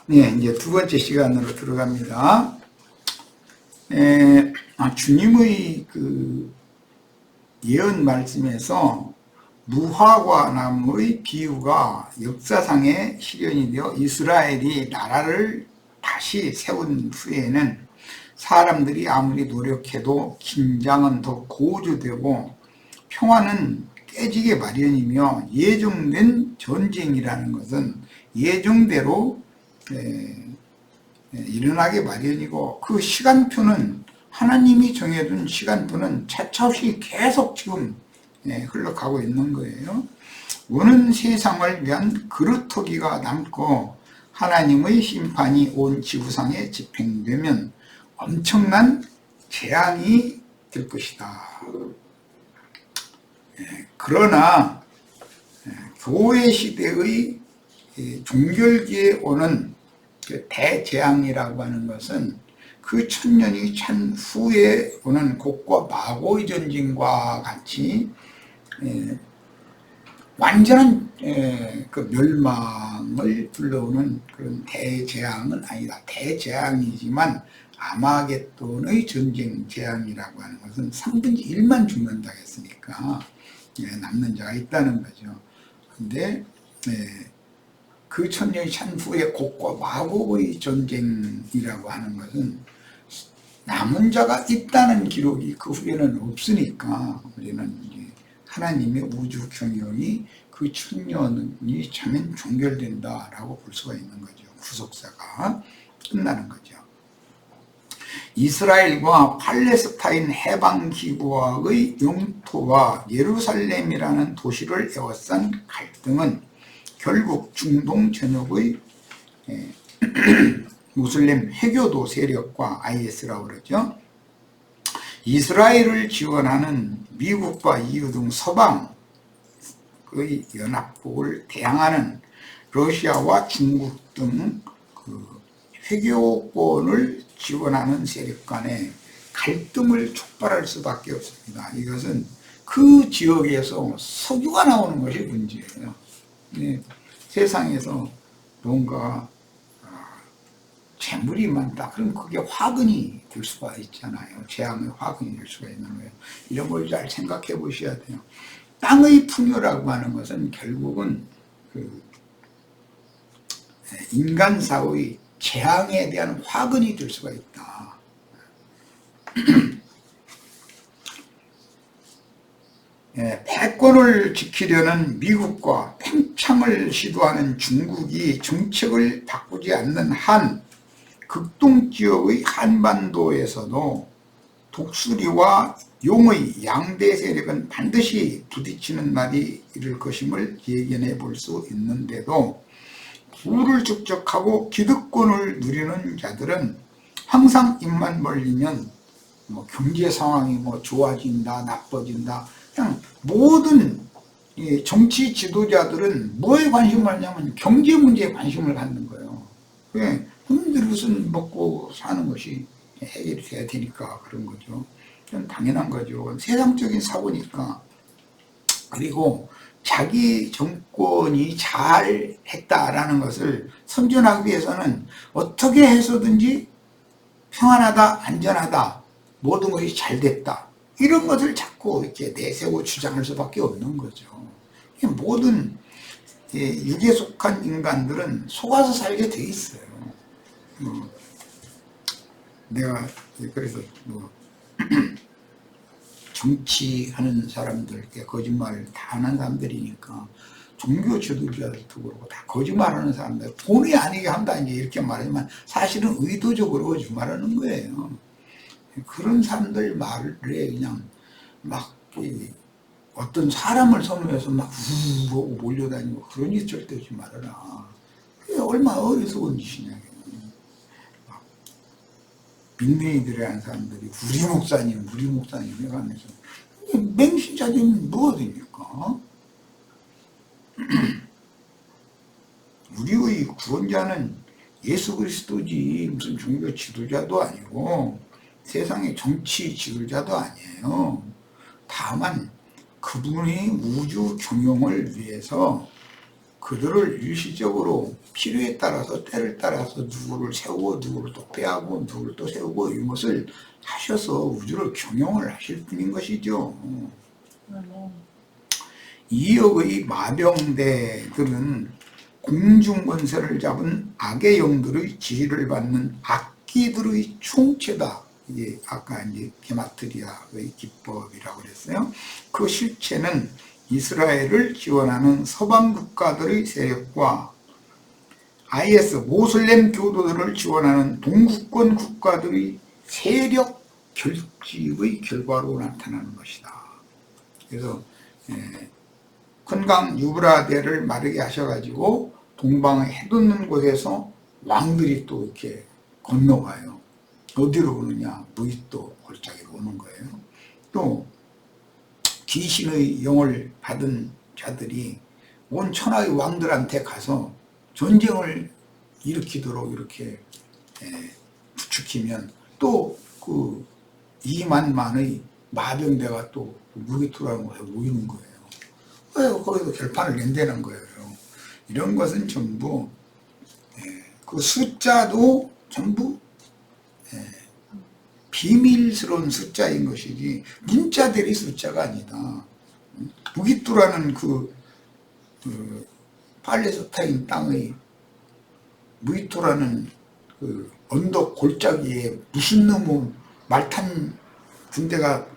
네, 이제 두 번째 시간으로 들어갑니다. 주님의 그 예언 말씀에서 무화과 나무의 비유가 역사상에 실현이 되어 이스라엘이 나라를 다시 세운 후에는 사람들이 아무리 노력해도 긴장은 더 고조되고 평화는 깨지게 마련이며 예정된 전쟁이라는 것은 예정대로 일어나게 마련이고, 그 시간표는 하나님이 정해둔 시간표는 차차없이 계속 지금 흘러가고 있는 거예요. 오는 세상을 위한 그루터기가 남고 하나님의 심판이 온 지구상에 집행되면 엄청난 재앙이 될 것이다. 그러나 교회 시대의 종결기에 오는 그 대재앙이라고 하는 것은 그 천년이 찬 후에 오는 곡과 마고의 전쟁과 같이 완전한 그 멸망을 불러오는 그런 대재앙은 아니다. 대재앙이지만 아마겟돈의 전쟁 재앙이라고 하는 것은 3분의 1만 죽는다 했으니까 남는 자가 있다는 거죠. 근데 그 천년이 찬 후에 곡과 마곡의 전쟁이라고 하는 것은 남은 자가 있다는 기록이 그 후에는 없으니까 우리는 이제 하나님의 우주 경영이 그 천년이 차면 종결된다라고 볼 수가 있는 거죠. 구속사가 끝나는 거죠. 이스라엘과 팔레스타인 해방기구와의 영토와 예루살렘이라는 도시를 에워싼 갈등은 결국 중동 전역의 무슬림 해교도 세력과 IS라고 그러죠. 이스라엘을 지원하는 미국과 EU 등 서방의 연합국을 대항하는 러시아와 중국 등 그 회교권을 지원하는 세력 간의 갈등을 촉발할 수밖에 없습니다. 이것은 그 지역에서 석유가 나오는 것이 문제예요. 세상에서 뭔가 재물이 많다. 그럼 그게 화근이 될 수가 있잖아요. 재앙의 화근이 될 수가 있는 거예요. 이런 걸 잘 생각해 보셔야 돼요. 땅의 풍요라고 하는 것은 결국은 그 인간사의 재앙에 대한 화근이 될 수가 있다. 패권을 지키려는 미국과 팽창을 시도하는 중국이 정책을 바꾸지 않는 한 극동지역의 한반도에서도 독수리와 용의 양대 세력은 반드시 부딪히는 날이 이를 것임을 예견해 볼 수 있는데도 부를 축적하고 기득권을 누리는 자들은 항상 입만 벌리면 경제 상황이 좋아진다 나빠진다, 그냥 모든 정치 지도자들은 뭐에 관심을 하냐면 경제 문제에 관심을 갖는 거예요. 왜? 국민들이 무슨 먹고 사는 것이 해결이 돼야 되니까 그런 거죠. 그건 당연한 거죠. 세상적인 사고니까. 그리고 자기 정권이 잘 했다라는 것을 선전하기 위해서는 어떻게 해서든지 평안하다, 안전하다, 모든 것이 잘 됐다, 이런 것을 자꾸 이렇게 내세우고 주장할 수밖에 없는 거죠. 모든 육에 속한 인간들은 속아서 살게 돼 있어요. 내가 그래서 정치하는 사람들께 거짓말을 다 하는 사람들이니까 종교 지도자들도 그렇고 다 거짓말하는 사람들, 본의 아니게 한다 이제 이렇게 말하지만 사실은 의도적으로 거짓말하는 거예요. 그런 사람들 말에 그냥 막 어떤 사람을 선호해서 막 우우고 몰려다니고 그런 짓 절대 하지 말아라. 그게 얼마나 어리석은 짓이냐. 민둥이들이라는 사람들이 우리 목사님 해가면서 맹신자들은 뭐가 됩니까? 우리의 구원자는 예수 그리스도지 무슨 종교 지도자도 아니고 세상의 정치 지도자도 아니에요. 다만 그분이 우주 경영을 위해서 그들을 일시적으로 필요에 따라서 때를 따라서 누구를 세우고 누구를 또 빼하고 누구를 또 세우고 이것을 하셔서 우주를 경영을 하실 분인 것이죠. 이역의 마병대들은 공중권세를 잡은 악의 영들의 지휘를 받는 악기들의 총체다. 이게 아까 이제 게마트리아의 기법이라고 그랬어요. 그 실체는 이스라엘을 지원하는 서방 국가들의 세력과 IS 모슬렘 교도들을 지원하는 동구권 국가들의 세력 결집의 결과로 나타나는 것이다. 그래서 큰강 유브라데를 마르게 하셔가지고 동방에 해돋는 곳에서 왕들이 또 이렇게 건너가요. 어디로 오느냐? 무이또 골짜기로 오는 거예요. 또 귀신의 영을 받은 자들이 온 천하의 왕들한테 가서 전쟁을 일으키도록 이렇게 부추기면 또 그 2만만의 마병대가 또 무기토라는 곳에 모이는 거예요. 거기서 결판을 낸다는 거예요. 이런 것은 전부 그 숫자도 전부 비밀스러운 숫자인 것이지 문자들이 숫자가 아니다. 무기토라는 그 팔레스타인 땅의 무기토라는 그 언덕 골짜기에 무슨 놈의 말탄 군대가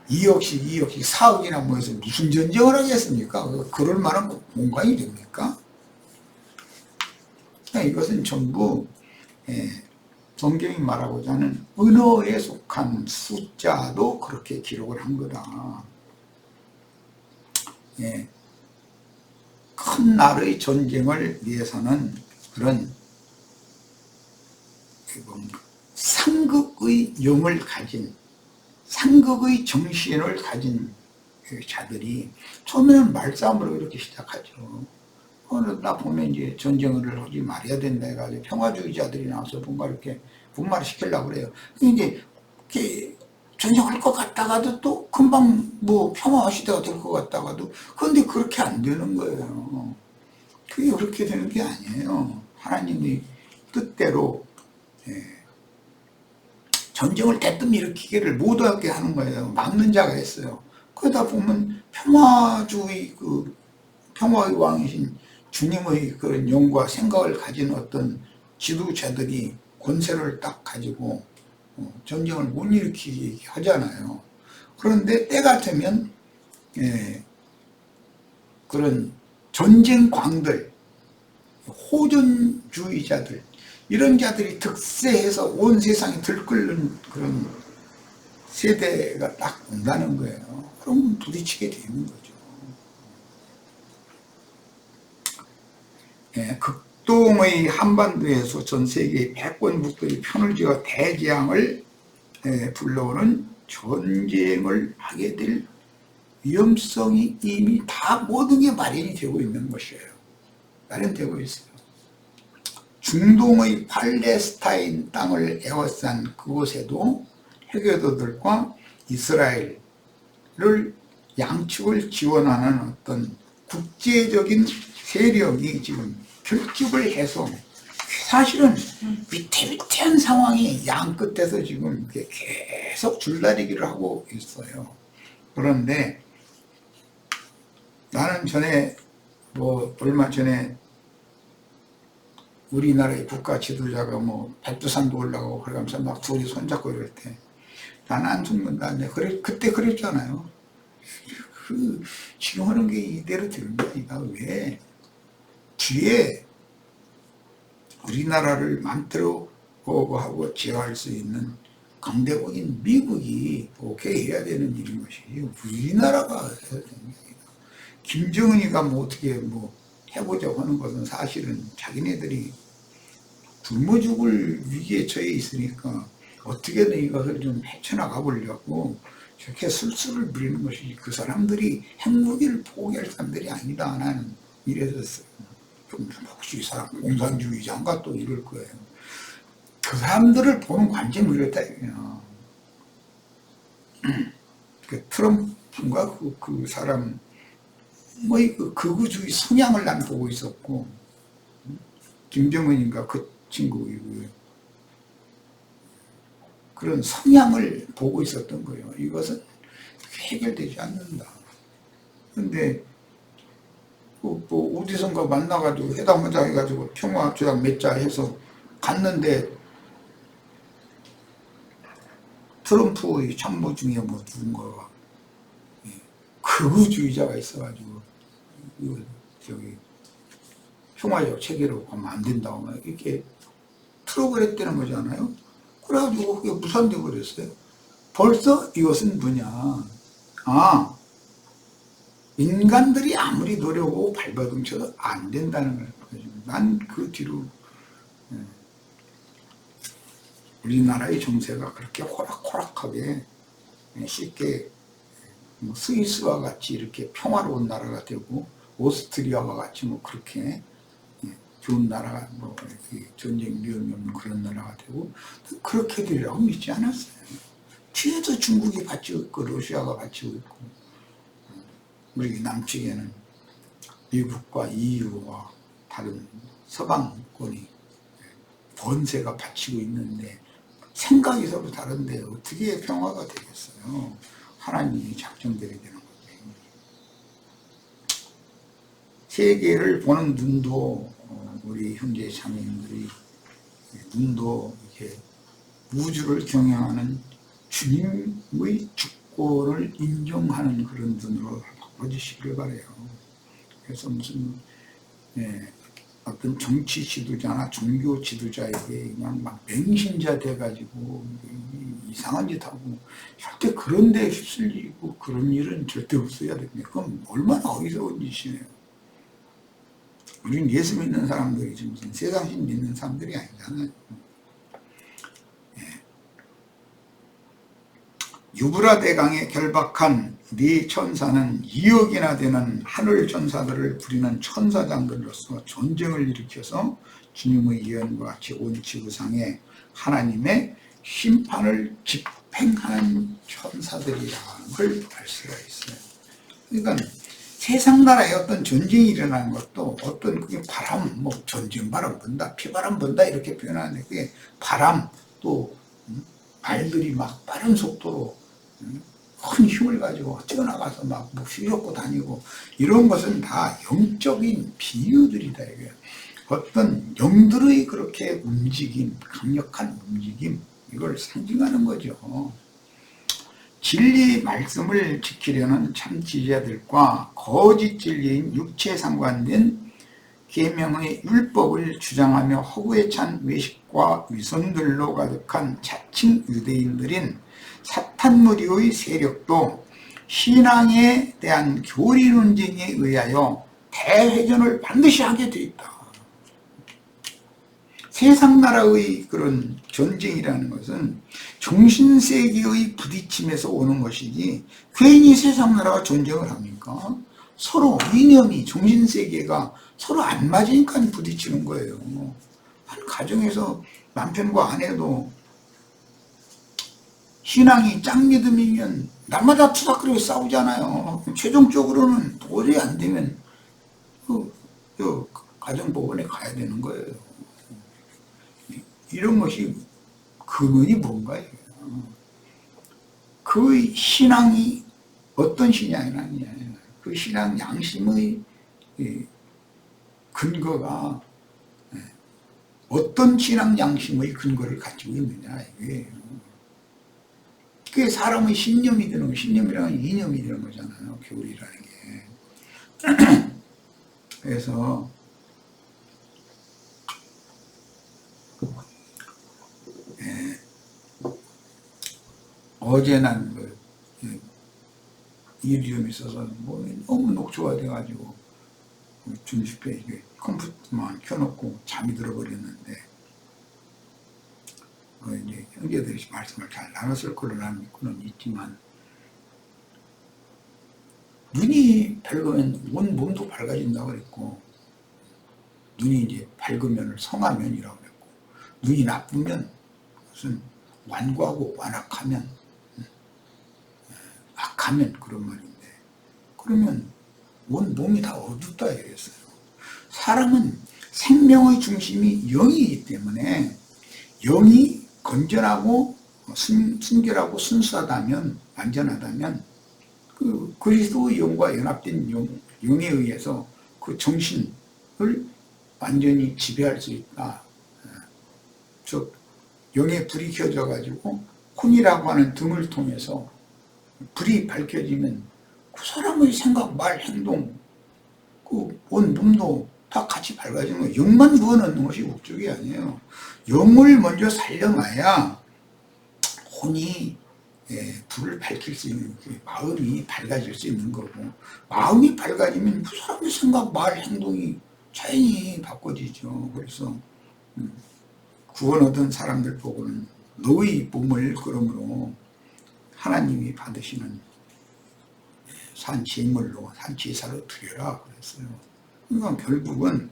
2억씩 4억이나 모여서 무슨 전쟁을 하겠습니까? 그럴 만한 공간이 됩니까? 이것은 전부 성경이 말하고자 하는 언어에 속한 숫자도 그렇게 기록을 한 거다. 큰 나라의 전쟁을 위해서는 그런 상극의 영을 가진 상극의 정신을 가진 자들이 처음에는 말싸움으로 이렇게 시작하죠. 나 보면 이제 전쟁을 하지 말아야 된다 해가지고 평화주의자들이 나와서 뭔가 이렇게 분말을 시키려고 그래요. 이제 전쟁할 것 같다가도 또 금방 뭐 평화 시대가 될 것 같다가도 그런데 그렇게 안 되는 거예요. 그게 그렇게 되는 게 아니에요. 하나님의 뜻대로 전쟁을 대뜸 일으키기를 못하게 하는 거예요. 막는 자가 있어요. 그러다 보면 평화주의 그 평화의 왕이신 주님의 그런 영과 생각을 가진 어떤 지도자들이 권세를 딱 가지고 전쟁을 못 일으키게 하잖아요. 그런데 때 같으면 그런 전쟁광들, 호전주의자들 이런 자들이 득세해서 온 세상이 들끓는 그런 세대가 딱 온다는 거예요. 그럼 부딪히게 되는 거죠. 극동의 한반도에서 전 세계의 패권국들이 편을 지어 대재앙을 불러오는 전쟁을 하게 될 위험성이 이미 다 모든 게 마련이 되고 있는 것이에요. 마련되고 있어요. 중동의 팔레스타인 땅을 에워싼 그곳에도 해교도들과 이스라엘을 양측을 지원하는 어떤 국제적인 세력이 지금 결집을 해서 사실은 위태위태한 상황이 양 끝에서 지금 계속 줄다리기를 하고 있어요. 그런데 나는 전에 얼마 전에 우리나라의 국가 지도자가 백두산도 올라가고 그러면서 막 둘이 손잡고 이럴 때 나는 안 죽는다. 그때 그랬잖아요. 지금 하는 게 이대로 되는 게 아니다. 왜? 뒤에 우리나라를 만들어 하고 제어할 수 있는 강대국인 미국이 오케이 해야 되는 일인 것이지 우리나라가 해야 되는 게 아니다. 김정은이가 어떻게 해보자고 하는 것은 사실은 자기네들이 굶어 죽을 위기에 처해 있으니까 어떻게든 이것을 좀 헤쳐나가 보려고 저렇게 술술을 부리는 것이지 그 사람들이 핵무기를 포기할 사람들이 아니다. 나는 이래서 혹시 이 사람 공산주의자인가 또 이럴 거예요. 그 사람들을 보는 관점이 이렇다. 그 트럼프인가 그 사람 뭐 그 극우주의 성향을 난 보고 있었고, 김정은인가 그 친구 그런 성향을 보고 있었던 거예요. 이것은 해결되지 않는다. 근데 뭐 어디선가 만나가지고 회담하자 해가지고 평화조약 맺자 해서 갔는데 트럼프의 참모 중에 뭐 누군가가 극우주의자가 있어가지고 이거 저기 평화적 체계로 가면 안 된다고 막 이렇게 틀어버렸다는 거잖아요. 그래가지고 그게 무산돼 버렸어요. 벌써 이것은 뭐냐? 인간들이 아무리 노력하고 발버둥 쳐도 안 된다는 걸 보여주고, 난 그 뒤로 우리나라의 정세가 그렇게 호락호락하게 쉽게 스위스와 같이 이렇게 평화로운 나라가 되고 오스트리아와 같이 뭐 그렇게 좋은 나라가 뭐 전쟁 위험이 없는 그런 나라가 되고 그렇게 되리라고 믿지 않았어요. 뒤에도 중국이 받치고 있고 러시아가 받치고 있고 우리 남측에는 미국과 EU와 다른 서방권이 번세가 받치고 있는데 생각이 서로 다른데 어떻게 평화가 되겠어요? 하나님이 작정되게 되는 거죠. 세계를 보는 눈도 우리 형제 자매님들이 눈도 이렇게 우주를 경영하는 주님의 주권을 인정하는 그런 눈으로 바꿔주시길 바라요. 그래서 무슨 어떤 정치 지도자나 종교 지도자에게 그냥 막 맹신자 돼가지고 이상한 짓 하고 절대 그런 데 휩쓸리고 그런 일은 절대 없어야 됩니다. 그건 얼마나 어리석은 짓이에요. 우리는 예수 믿는 사람들이지 무슨 세상신 믿는 사람들이 아니잖아요. 유브라 대강에 결박한 네 천사는 2억이나 되는 하늘 천사들을 부리는 천사장들로서 전쟁을 일으켜서 주님의 예언과 같이 온 지구상에 하나님의 심판을 집행하는 천사들이라는 걸 알 수가 있어요. 그러니까 세상 나라에 어떤 전쟁이 일어나는 것도 어떤 그게 바람, 뭐 전쟁 바람 분다, 피바람 분다 이렇게 표현하는데 그게 바람 또 말들이 막 빠른 속도로 큰 힘을 가지고 뛰어나가서 막 휘젓고 다니고 이런 것은 다 영적인 비유들이다 이게. 어떤 영들의 그렇게 움직임, 강력한 움직임 이걸 상징하는 거죠. 진리 말씀을 지키려는 참 지지자들과 거짓 진리인 육체에 상관된 계명의 율법을 주장하며 허구에 찬 외식과 위선들로 가득한 자칭 유대인들인 사탄무리의 세력도 신앙에 대한 교리 논쟁에 의하여 대회전을 반드시 하게 돼 있다. 세상 나라의 그런 전쟁이라는 것은 정신세계의 부딪힘에서 오는 것이지 괜히 세상 나라가 전쟁을 합니까? 서로 이념이 정신세계가 서로 안 맞으니까 부딪히는 거예요. 한 가정에서 남편과 아내도 신앙이 짱 믿음이면 날마다 투닥거리고 싸우잖아요. 최종적으로는 도저히 안 되면 가정법원에 가야 되는 거예요. 이런 것이 근원이 뭔가요? 그 신앙이 어떤 신앙이냐, 그 신앙 양심의 근거가 어떤 신앙 양심의 근거를 가지고 있느냐 이게. 그게 사람의 신념이 되는 거, 신념이라는 이념이 되는 거잖아요. 교리라는 게. 그래서 어제 난 일이 좀 있어서 뭐 너무 녹초가 돼가지고 중식회 컴퓨터만 켜놓고 잠이 들어버렸는데 이제 형제들이 말씀을 잘 나눴을 거로 나는 믿고는 있지만 눈이 밝으면 온 몸도 밝아진다고 그랬고 눈이 이제 밝으면 성화면이라고 그랬고 눈이 나쁘면 무슨 완고하고 완악하면 악하면 그런 말인데 그러면 온 몸이 다 어둡다 이랬어요. 사람은 생명의 중심이 영이기 때문에 영이 건전하고 순결하고 순수하다면, 안전하다면 그 그리스도의 영과 연합된 영에 의해서 그 정신을 완전히 지배할 수 있다. 즉 영의 불이 켜져 가지고 혼이라고 하는 등을 통해서 불이 밝혀지면 그 사람의 생각, 말, 행동, 그 온 몸도 다 같이 밝아지는 거예요. 영만 부어넣는 것이 목적이 아니에요. 영을 먼저 살려놔야 혼이 불을 밝힐 수 있는, 마음이 밝아질 수 있는 거고, 마음이 밝아지면 그 사람의 생각, 말, 행동이 자연히 바꿔지죠. 그래서 구원 얻은 사람들 보고는 너의 몸을 그러므로 하나님이 받으시는 산제물로, 산제사로 드려라 그랬어요. 그러니까 결국은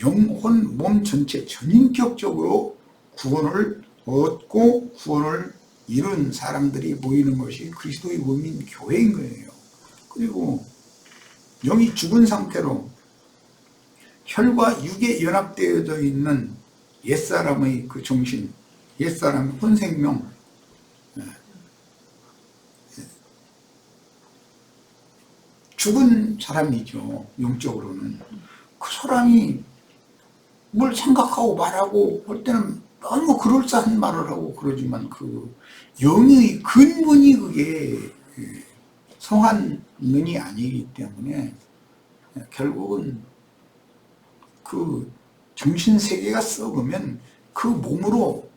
영혼, 몸 전체 전인격적으로 구원을 얻고 구원을 이룬 사람들이 모이는 것이 그리스도의 몸인 교회인 거예요. 그리고 영이 죽은 상태로 혈과 육에 연합되어져 있는 옛사람의 그 정신, 옛사람의 혼생명, 죽은 사람이죠. 영적으로는. 그 사람이 뭘 생각하고 말하고 할 때는 너무 그럴싸한 말을 하고 그러지만 그 영의 근본이 그게 성한 눈이 아니기 때문에 결국은 그 정신세계가 썩으면 그 몸으로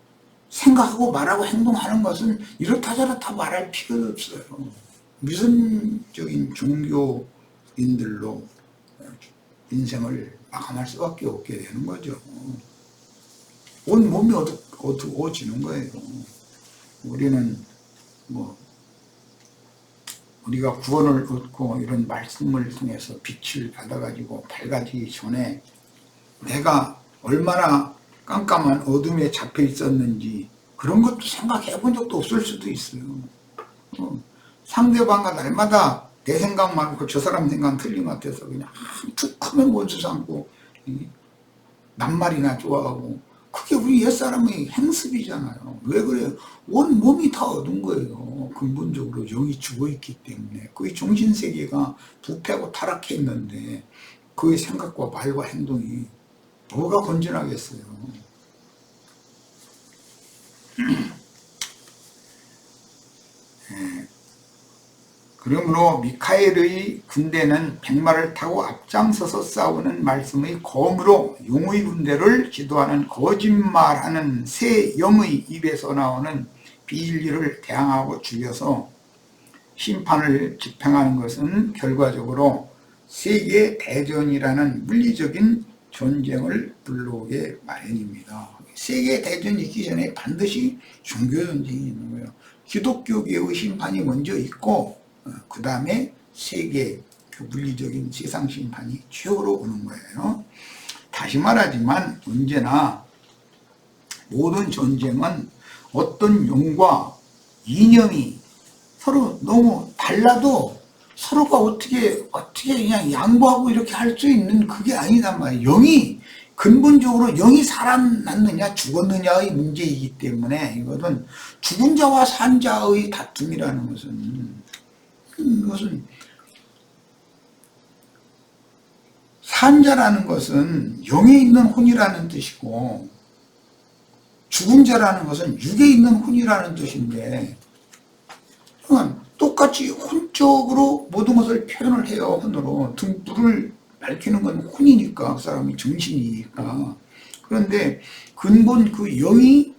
생각하고 말하고 행동하는 것은 이렇다 저렇다 말할 필요가 없어요. 미선적인 종교인들로 인생을 마감할 수밖에 없게 되는 거죠. 온 몸이 어두워지는 거예요. 우리는 우리가 구원을 얻고 이런 말씀을 통해서 빛을 받아가지고 밝아지기 전에 내가 얼마나 깜깜한 어둠에 잡혀 있었는지 그런 것도 생각해 본 적도 없을 수도 있어요. 상대방과 날마다 내 생각 말고 저 사람 생각은 틀린 것 같아서 그냥 툭 하면 원수 삼고 낱말이나 좋아하고 그게 우리 옛사람의 행습이잖아요. 왜 그래요? 온 몸이 다 어두운 거예요. 근본적으로 영이 죽어있기 때문에 그의 정신세계가 부패하고 타락해 있는데 그의 생각과 말과 행동이 뭐가 건전하겠어요. 그러므로 미카엘의 군대는 백마를 타고 앞장서서 싸우는 말씀의 검으로 용의 군대를 지도하는 거짓말하는 새 영의 입에서 나오는 비진리를 대항하고 죽여서 심판을 집행하는 것은 결과적으로 세계 대전이라는 물리적인 전쟁을 불러오게 마련입니다. 세계 대전이 있기 전에 반드시 종교전쟁이 있는 거예요. 기독교계의 심판이 먼저 있고 그 다음에 세계 그 물리적인 세상 심판이 최후로 오는 거예요. 다시 말하지만 언제나 모든 전쟁은 어떤 용과 이념이 서로 너무 달라도 서로가 어떻게 그냥 양보하고 이렇게 할 수 있는 그게 아니단 말이에요. 영이 근본적으로 영이 살아났느냐 죽었느냐의 문제이기 때문에 이것은 죽은 자와 산 자의 다툼이라는 것은 산 자라는 것은 영에 있는 혼이라는 뜻이고 죽은 자라는 것은 육에 있는 혼이라는 뜻인데 똑같이 혼적으로 모든 것을 표현을 해요. 혼으로 등불을 밝히는 건 혼이니까 그 사람이 정신이니까. 그런데 근본 그 영이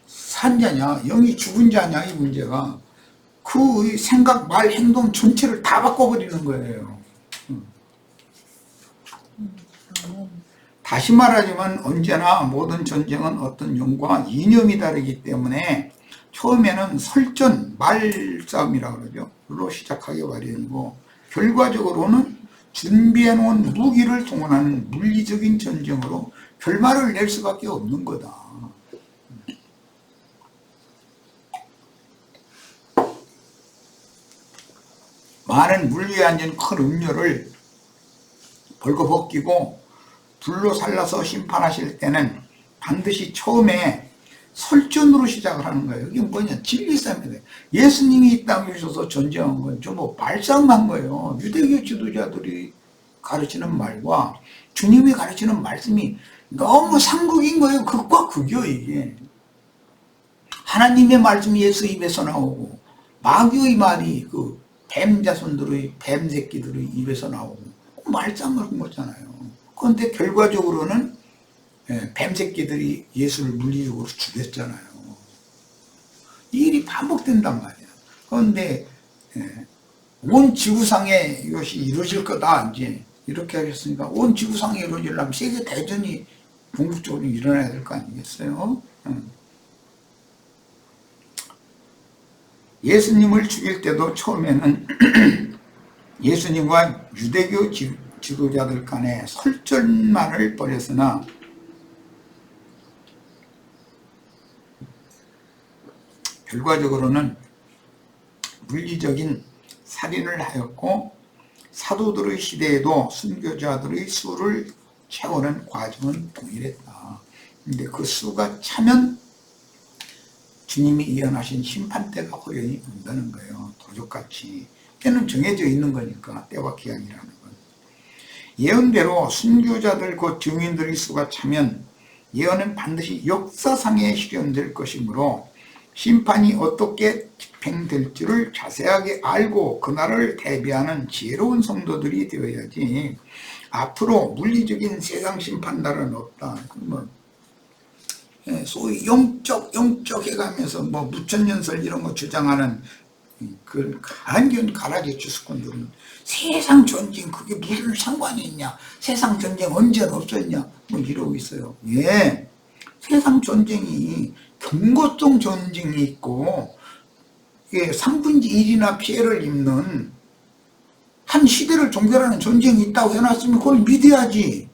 산 자냐 영이 죽은 자냐 이 문제가 그 생각, 말, 행동 전체를 다 바꿔버리는 거예요. 다시 말하지만 언제나 모든 전쟁은 어떤 용과 이념이 다르기 때문에 처음에는 설전, 말싸움이라고 그러죠. 로 시작하기 마련이고 결과적으로는 준비해놓은 무기를 동원하는 물리적인 전쟁으로 결말을 낼 수밖에 없는 거다. 많은 물 위에 앉은 큰 음료를 벌거벗기고 불로 살라서 심판하실 때는 반드시 처음에 설전으로 시작을 하는 거예요. 이게 뭐냐? 진리싸움이에요. 예수님이 이 땅에 오셔서 전쟁한 건 전부 말싸움한 거예요. 유대교 지도자들이 가르치는 말과 주님이 가르치는 말씀이 너무 상극인 거예요. 극과 극이요, 이게. 하나님의 말씀이 예수 입에서 나오고 마귀의 말이 그 뱀 자손들의 뱀 새끼들의 입에서 나오고 말싸움을 한 거잖아요. 그런데 결과적으로는 뱀 새끼들이 예수를 물리적으로 죽였잖아요. 이 일이 반복된단 말이야. 그런데 온 지구상에 이것이 이루어질 거다, 이제 이렇게 하셨으니까 온 지구상에 이루어지려면 세계 대전이 궁극적으로 일어나야 될 거 아니겠어요? 예수님을 죽일 때도 처음에는 예수님과 유대교 지도자들 간에 설전만을 벌였으나 결과적으로는 물리적인 살인을 하였고 사도들의 시대에도 순교자들의 수를 채우는 과정은 동일했다. 근데 그 수가 차면 주님이 예언하신 심판대가 호연히 온다는 거예요. 도적같이. 때는 정해져 있는 거니까, 때와 기한이라는 건. 예언대로 순교자들 곧 증인들의 수가 차면 예언은 반드시 역사상에 실현될 것이므로 심판이 어떻게 집행될지를 자세하게 알고 그날을 대비하는 지혜로운 성도들이 되어야지 앞으로 물리적인 세상 심판날은 없다. 소위 영적 해가면서 뭐 무천년설 이런 거 주장하는 그 한견 가라지 주스꾼들은 세상 전쟁 그게 무슨 상관이 있냐, 세상 전쟁 언제 없었냐 뭐 이러고 있어요. 예, 세상 전쟁이 경고성 전쟁이 있고 이게 3분의 1이나 피해를 입는 한 시대를 종결하는 전쟁이 있다고 해놨으면 그걸 믿어야지.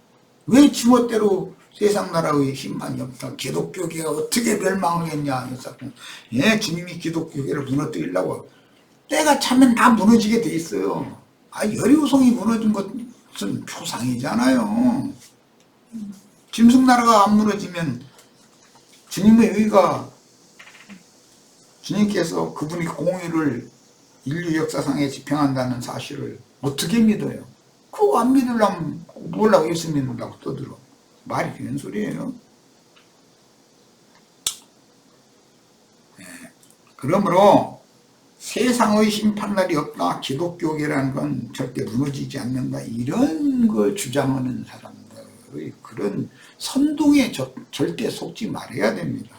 왜 지멋대로 세상 나라의 심판이 없다. 기독교계가 어떻게 멸망하겠냐. 예, 주님이 기독교계를 무너뜨리려고 때가 차면 다 무너지게 돼 있어요. 여리고성이 무너진 것은 표상이잖아요. 짐승나라가 안 무너지면 주님의 의가 주님께서 그분이 공의를 인류 역사상에 집행한다는 사실을 어떻게 믿어요? 그거 안 믿으려면 뭐라고 예수 믿는다고 떠들어. 말이 되는 소리예요. 그러므로 세상의 심판날이 없다, 기독교계라는 건 절대 무너지지 않는다, 이런 걸 주장하는 사람들의 그런 선동에 절대 속지 말아야 됩니다.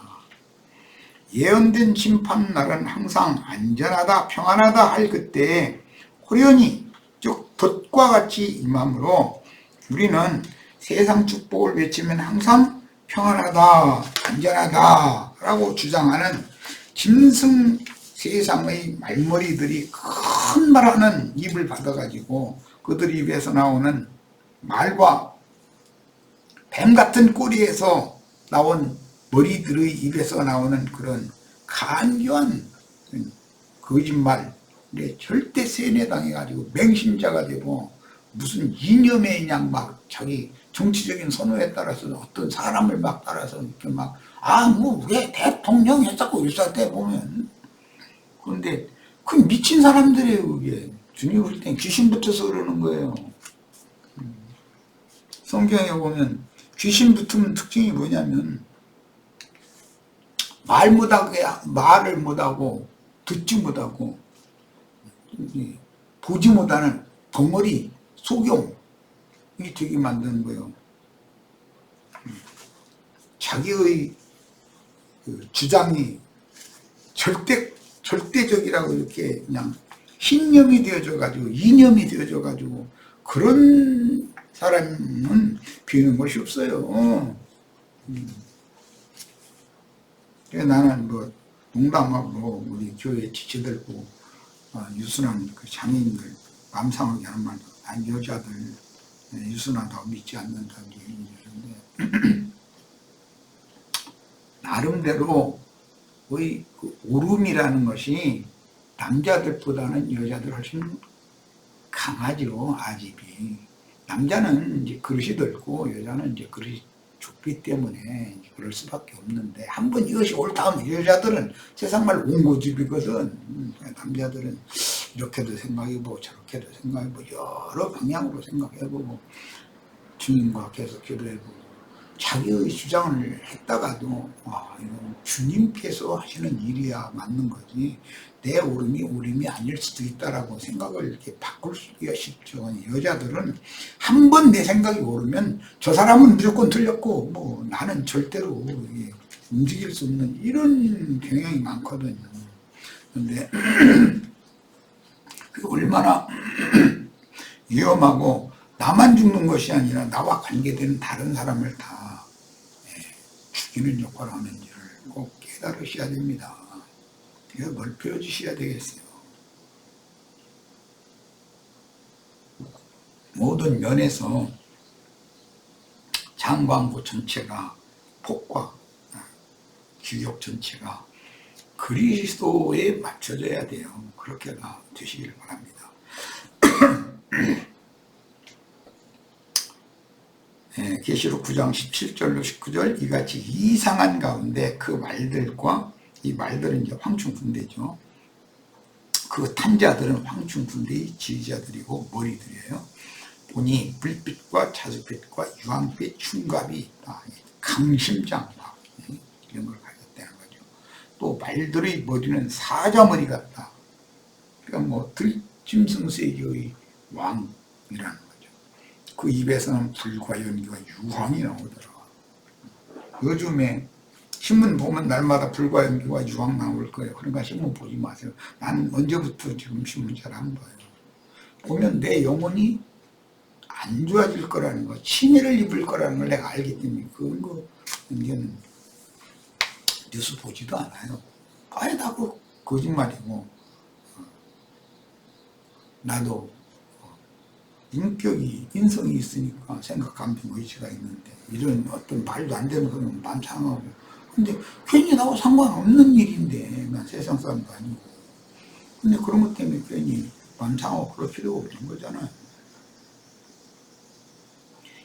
예언된 심판날은 항상 안전하다, 평안하다 할 그때에 호련히 즉 덫과 같이 임함으로 우리는 세상 축복을 외치면 항상 평안하다, 안전하다 라고 주장하는 짐승 세상의 말머리들이 큰 말하는 입을 받아가지고 그들 입에서 나오는 말과 뱀 같은 꼬리에서 나온 머리들의 입에서 나오는 그런 간교한 거짓말에 절대 세뇌당해가지고 맹신자가 되고 무슨 이념에 그냥 막 자기 정치적인 선호에 따라서 어떤 사람을 막 따라서 이렇게 막 뭐 왜 대통령 했었고 일사 때 보면. 그런데 그 미친 사람들이에요. 그게 주님 볼 땐 귀신 붙어서 그러는 거예요. 성경에 보면 귀신 붙으면 특징이 뭐냐면 말을 못하고 듣지 못하고 보지 못하는 덩어리 소경이 되게 만드는 거예요. 자기의 그 주장이 절대적이라고 이렇게 그냥 신념이 되어져 가지고 이념이 되어져 가지고 그런 사람은 비는 것이 없어요. 그래서 나는 뭐 농담하고 우리 교회 지체들고 유순한 그 장애인들 감상하게 하는 말도 아니 여자들 유순하다고 믿지 않는다는 얘기인데 나름대로 거의 그 오름이라는 것이 남자들보다는 여자들 훨씬 강하죠, 아집이. 남자는 이제 그릇이 넓고 여자는 이제 그릇이 좁기 때문에 이제 그럴 수밖에 없는데, 한번 이것이 옳다 하면 여자들은 세상 말 옹고집이거든. 남자들은 이렇게도 생각해보고 저렇게도 생각해보고 여러 방향으로 생각해보고 주님과 계속 기도해보고 자기의 주장을 했다가도 이건 주님께서 하시는 일이야 맞는 거지 내 옳음이 아닐 수도 있다라고 생각을 이렇게 바꿀 수가 쉽죠. 여자들은 한 번 내 생각이 옳으면 저 사람은 무조건 틀렸고 뭐 나는 절대로 움직일 수 없는 이런 경향이 많거든요. 그런데 얼마나 위험하고 나만 죽는 것이 아니라 나와 관계되는 다른 사람을 다 죽이는 역할을 하는지를 꼭 깨달으셔야 됩니다. 이거 뭘 배워주셔야 되겠어요. 모든 면에서 장광구 전체가 폭과 규격 전체가 그리스도에 맞춰져야 돼요. 그렇게가 되시길 바랍니다. 계시록 9장 17절로 19절 이같이 이상한 가운데 그 말들과 이 말들은 이제 황충군대죠. 그 탄자들은 황충군대의 지휘자들이고 머리들이에요. 보니 불빛과 자주빛과 유황빛 흉갑이 있다. 강심장막 이런 걸 가졌다는 거죠. 또 말들의 머리는 사자머리 같다. 그러니까 뭐 들짐승세계의 왕이라는 거죠. 그 입에서는 불과 연기와 유황이 나오더라. 요즘에 신문 보면 날마다 불과 연기와 유황 나올 거예요. 그러니까 신문 보지 마세요. 난 언제부터 지금 신문 잘 안 봐요. 보면 내 영혼이 안 좋아질 거라는 거, 치매를 입을 거라는 걸 내가 알기 때문에 그런 거 이제는 뉴스 보지도 않아요. 봐야 다 거짓말이고 나도 인성이 있으니까 생각, 감정, 의지가 있는데 이런 어떤 말도 안 되는 소리는 마음 상하고 근데 괜히 나하고 상관없는 일인데 난 세상 사람도 아니고 근데 그런 것 때문에 괜히 마음 상하고 그럴 필요가 없는 거잖아요.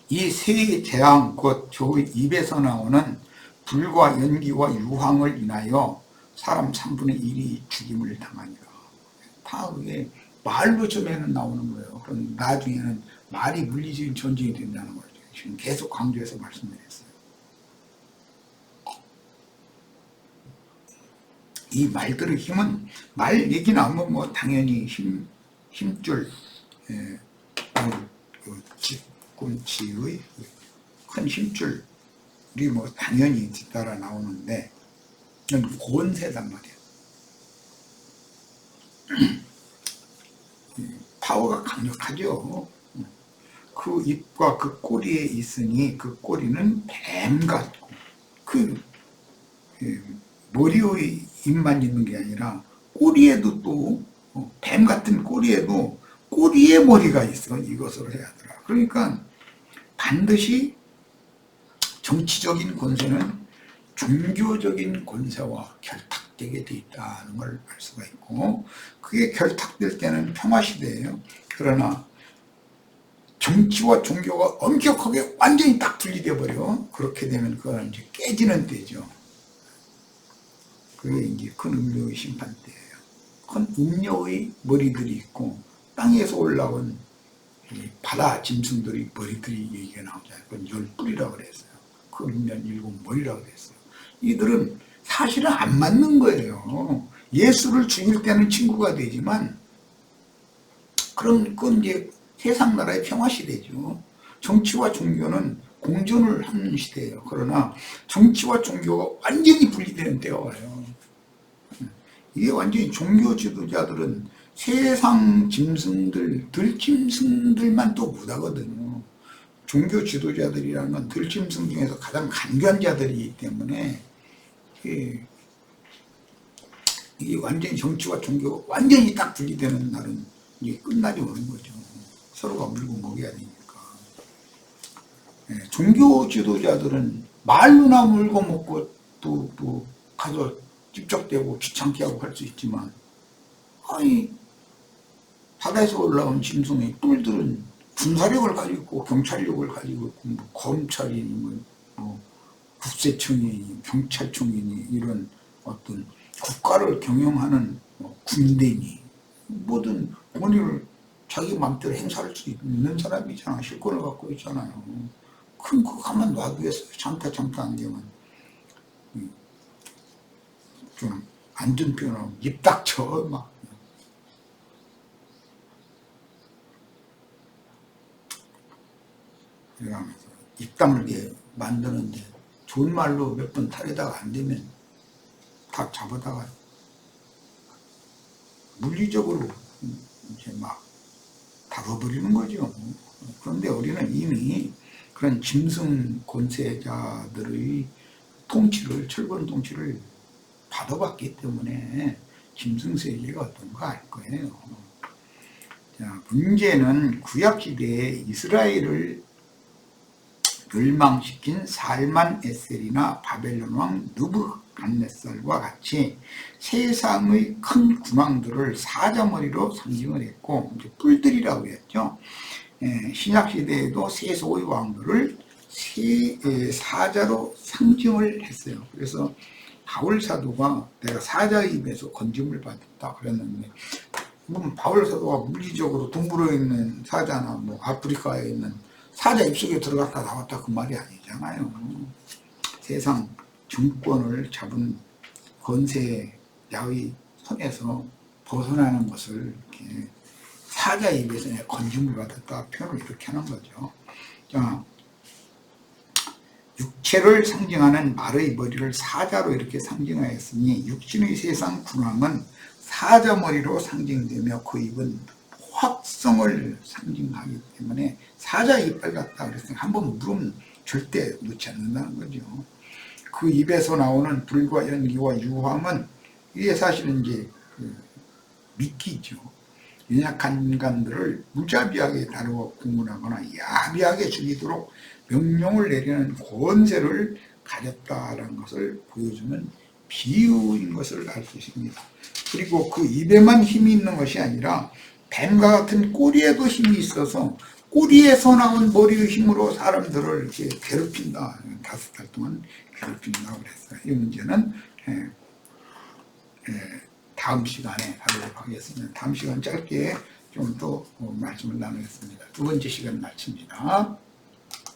이 세 재앙 곧 저의 입에서 나오는 불과 연기와 유황을 인하여 사람 3분의 1이 죽임을 당하니라. 다 그게 말로 처음에는 나오는 거예요. 그럼 나중에는 말이 물리적인 존재이 된다는 거죠. 지금 계속 강조해서 말씀드렸어요. 이 말들의 힘은 말 얘기 나오면 뭐 당연히 힘줄 뒤꿈치의 큰 힘줄이 뭐 당연히 뒤따라 나오는데 이건 권세단 말이에요. 파워가 강력하죠. 그 입과 그 꼬리에 있으니 그 꼬리는 뱀 같고 그 머리의 입만 있는 게 아니라 꼬리에도 또 뱀 같은 꼬리에도 꼬리에 머리가 있어. 이것을 해야 하더라. 그러니까 반드시 정치적인 권세는 종교적인 권세와 결탁되게 돼 있다는 걸 알 수가 있고 그게 결탁될 때는 평화시대예요. 그러나 정치와 종교가 엄격하게 완전히 딱 분리돼 버려. 그렇게 되면 그건 이제 깨지는 때죠. 그게 이제 큰 음료의 심판 때예요. 큰 음료의 머리들이 있고 땅에서 올라온 바다 짐승들의 머리들이 얘기가 나오잖아요. 그건 10뿔이라고 그랬어요. 그 음면 7머리라고 그랬어요. 이들은 사실은 안 맞는 거예요. 예수를 죽일 때는 친구가 되지만 그건 이제 세상 나라의 평화 시대죠. 정치와 종교는 공존을 하는 시대예요. 그러나 정치와 종교가 완전히 분리되는 때가 와요. 이게 완전히 종교 지도자들은 세상 짐승들, 들짐승들만 또 못하거든요. 종교 지도자들이라는 건 들짐승 중에서 가장 간견자들이기 때문에 이게 완전히 정치와 종교가 완전히 딱 분리되는 날은 이게 끝나지 오는 거죠. 서로가 물고 먹여야 되니까. 종교 지도자들은 말로나 물고 먹고 또 가서 찝적대고 귀찮게 하고 할 수 있지만 아니 바다에서 올라온 짐승의 뿔들은 군사력을 가지고 있고 경찰력을 가지고 있고 뭐 검찰이니 뭐 국세청이니 경찰청이니 이런 어떤 국가를 경영하는 뭐 군대니 모든 권위를 자기 마음대로 행사할 수 있는 사람이잖아. 실권을 갖고 있잖아요. 그럼 그거 가만 놔두겠어요. 잠타 안 되면 좀 안전 표현하면 입 닥쳐 막. 그래가면서 입 다물게 만드는데 좋은 말로 몇 번 타려다가 안 되면 다 잡아다가 물리적으로 이제 막 다뤄버리는 거죠. 그런데 우리는 이미 그런 짐승 권세자들의 통치를, 철권 통치를 받아봤기 때문에 짐승 세계가 어떤가 알 거예요. 자, 문제는 구약시대에 이스라엘을 멸망시킨 살만 에셀이나 바벨론 왕 느부갓네살과 같이 세상의 큰 군왕들을 사자머리로 상징을 했고 이제 뿔들이라고 했죠. 신약시대에도 세속의 왕들을 사자로 상징을 했어요. 그래서 바울 사도가 내가 사자의 입에서 건짐을 받았다 그랬는데 바울 사도가 물리적으로 동부로에 있는 사자나 뭐 아프리카에 있는 사자 입속에 들어갔다 나왔다 그 말이 아니잖아요. 세상 정권을 잡은 권세자의 손에서 벗어나는 것을 이렇게 사자 입에서 건짐을 받았다 표현을 이렇게 하는 거죠. 자, 육체를 상징하는 말의 머리를 사자로 이렇게 상징하였으니 육신의 세상 군왕은 사자 머리로 상징되며 그 입은 확성을 상징하기 때문에 사자 이빨 같다 그래서 한번 물으면 절대 놓지 않는다는 거죠. 그 입에서 나오는 불과 연기와 유황은 이게 사실은 이제 미끼죠. 연약한 인간들을 무자비하게 다루어 구문하거나 야비하게 죽이도록 명령을 내리는 권세를 가졌다라는 것을 보여주는 비유인 것을 알 수 있습니다. 그리고 그 입에만 힘이 있는 것이 아니라 뱀과 같은 꼬리에도 힘이 있어서 꼬리에서 나온 머리의 힘으로 사람들을 이렇게 괴롭힌다. 5달 동안 괴롭힌다고 그랬어요. 이 문제는 다음 시간에 다루도록 하겠습니다. 다음 시간 짧게 좀 더 말씀을 나누겠습니다. 두 번째 시간 마칩니다.